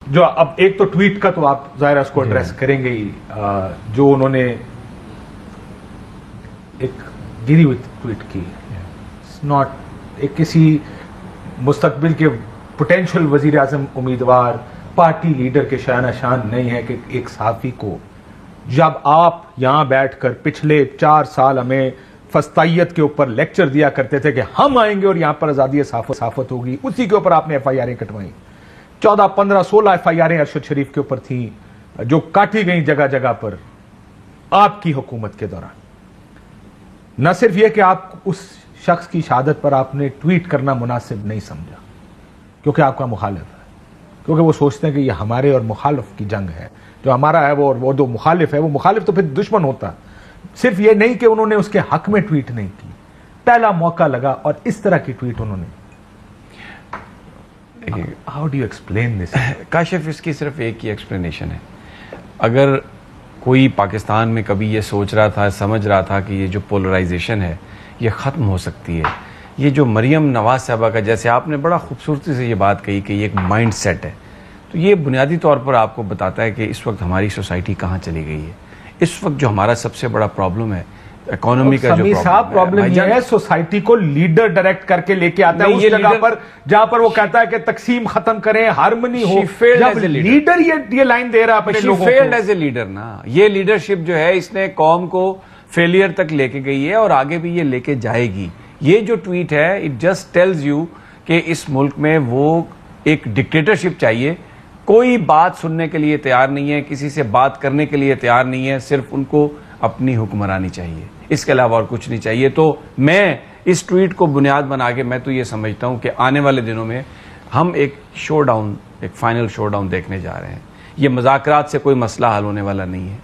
جو اب ایک تو ٹویٹ کا تو آپ ظاہر اس کو ایڈریس کریں گے ہی، جو انہوں نے ایک گری ہوئی ٹویٹ کی، ناٹ ایک کسی مستقبل کے پوٹینشیل وزیر اعظم امیدوار پارٹی لیڈر کے شان شان نہیں ہے کہ ایک صحافی کو، جب آپ یہاں بیٹھ کر پچھلے 4 سال ہمیں فسطائیت کے اوپر لیکچر دیا کرتے تھے کہ ہم آئیں گے اور یہاں پر آزادی صحافت ہوگی، اسی کے اوپر آپ نے ایف آئی آریں کٹوائیں، 14 15 16 ایف آئی آریں ارشد شریف کے اوپر تھیں جو کاٹی گئیں جگہ جگہ پر آپ کی حکومت کے دوران۔ نہ صرف یہ کہ آپ اس شخص کی شہادت پر آپ نے ٹویٹ کرنا مناسب نہیں سمجھا کیونکہ آپ کا مخالف ہے، کیونکہ وہ سوچتے ہیں کہ یہ ہمارے اور مخالف کی جنگ ہے، جو ہمارا ہے وہ جو مخالف ہے وہ مخالف تو پھر دشمن ہوتا۔ صرف یہ نہیں کہ انہوں نے اس کے حق میں ٹویٹ نہیں کی، پہلا موقع لگا اور اس طرح کی ٹویٹ انہوں نے۔ How do you explain this? Kashif, اس کی صرف ایک ہی ایکسپلینیشن ہے۔ اگر کوئی پاکستان میں کبھی یہ سوچ رہا تھا، سمجھ رہا تھا کہ یہ جو پولرائزیشن ہے یہ ختم ہو سکتی ہے، یہ جو مریم نواز صاحبہ کا، جیسے آپ نے بڑا خوبصورتی سے یہ بات کہی کہ یہ ایک مائنڈ سیٹ ہے، تو یہ بنیادی طور پر آپ کو بتاتا ہے کہ اس وقت ہماری سوسائٹی کہاں چلی گئی ہے۔ اس وقت جو ہمارا سب سے بڑا پرابلم ہے اکانومی کا، جو پرابلم یہ ہے سوسائٹی کو لیڈر ڈائریکٹ کر کے لے کے آتا ہے اس جگہ پر جہاں پر وہ کہتا ہے کہ تقسیم ختم کریں، ہارمنی ہو، جب لیڈر یہ لائن دے رہا اپنے لوگوں کو۔ فیلڈ ایز اے لیڈر نا، یہ لیڈرشپ جو ہے اس نے قوم کو فیلئر تک لے کے گئی ہے اور آگے بھی یہ لے کے جائے گی۔ یہ جو ٹویٹ ہے اٹ جسٹ ٹیلز یو کہ اس ملک میں وہ ایک ڈکٹیٹرشپ چاہیے، کوئی بات سننے کے لیے تیار نہیں ہے، کسی سے بات کرنے کے لیے تیار نہیں ہے، صرف ان کو اپنی حکمرانی چاہیے، اس کے علاوہ اور کچھ نہیں چاہیے۔ تو میں اس ٹویٹ کو بنیاد بنا کے میں تو یہ سمجھتا ہوں کہ آنے والے دنوں میں ہم ایک شو ڈاؤن، ایک فائنل شو ڈاؤن دیکھنے جا رہے ہیں۔ یہ مذاکرات سے کوئی مسئلہ حل ہونے والا نہیں ہے،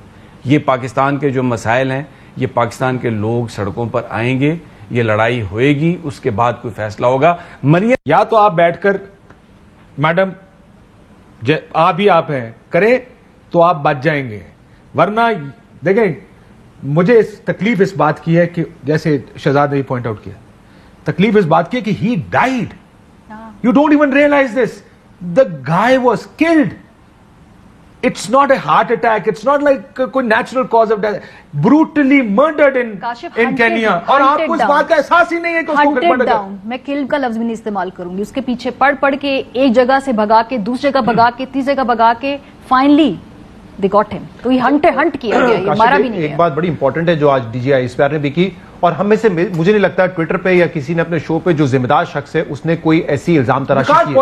یہ پاکستان کے جو مسائل ہیں یہ پاکستان کے لوگ سڑکوں پر آئیں گے، یہ لڑائی ہوئے گی، اس کے بعد کوئی فیصلہ ہوگا۔ مریم یا تو آپ بیٹھ کر میڈم آپ ہی آپ ہیں کریں تو آپ بچ جائیں گے، ورنہ دیکھیں مجھے تکلیف اس بات کی ہے کہ جیسے شہزاد نے پوائنٹ آؤٹ کیا، تکلیف اس بات کی ہے کہ he died, you don't even realise this, the guy was killed, it's not a heart attack, it's not like کوئی natural cause of death, brutally murdered in Kenya, اور آپ کو اس بات کا احساس ہی نہیں ہے کہ اس کو مرڈر کیا۔ میں کلڈ کا لفظ بھی نہیں استعمال کروں گی، اس کے پیچھے پڑھ کے ایک جگہ سے بھگا کے دوسرے کا بھگا کے تیسرے کا بھگا کے فائنلی they got him، تو یہ ہنٹ کیا گیا، یہ مارا بھی نہیں ہے۔ ایک بات بڑی امپورٹنٹ ہے جو آج D G I S P R نے بھی کی، اور ہم میں سے مجھے نہیں لگتا ٹویٹر پہ یا کسی نے اپنے شو پہ جو ذمہ دار شخص ہے اس نے کوئی ایسی الزام تراشی کی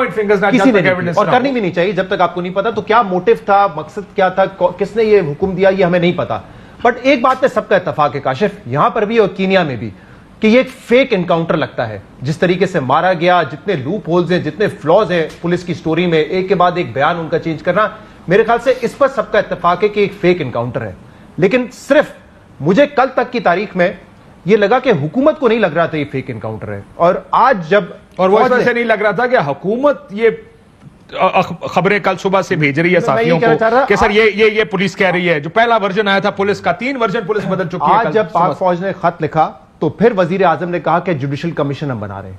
کسی نے نہیں، اور کرنی بھی نہیں چاہیے جب تک آپ کو نہیں پتا تو کیا موٹیو تھا، مقصد کیا تھا، کس نے یہ حکم دیا، یہ ہمیں نہیں پتا۔ بٹ ایک بات پہ سب کا اتفاق ہے کاشف، یہاں پر بھی اور کینیا میں بھی، کہ یہ ایک فیک انکاؤنٹر لگتا ہے، جس طریقے سے مارا گیا، جتنے لوپ ہولز ہیں، جتنے فلاز ہیں پولیس کی سٹوری میں، ایک کے بعد ایک بیان ان کا چینج کرنا، میرے خیال سے اس پر سب کا اتفاق ہے کہ ایک فیک انکاؤنٹر ہے۔ لیکن صرف مجھے کل تک کی تاریخ میں یہ لگا کہ حکومت کو نہیں لگ رہا تھا یہ فیک انکاؤنٹر ہے، اور آج جب اور وہ اس وجہ سے نہیں لگ رہا تھا کہ حکومت یہ خبریں کل صبح سے بھیج رہی ہے صحافیوں کو کہ سر یہ پولیس کہہ رہی ہے، جو پہلا ورژن آیا تھا پولیس کا، 3 ورژن پولیس بدل چکی ہے۔ آج جب پاک فوج نے خط لکھا تو پھر وزیر اعظم نے کہا کہ جوڈیشل کمیشن ہم بنا رہے ہیں۔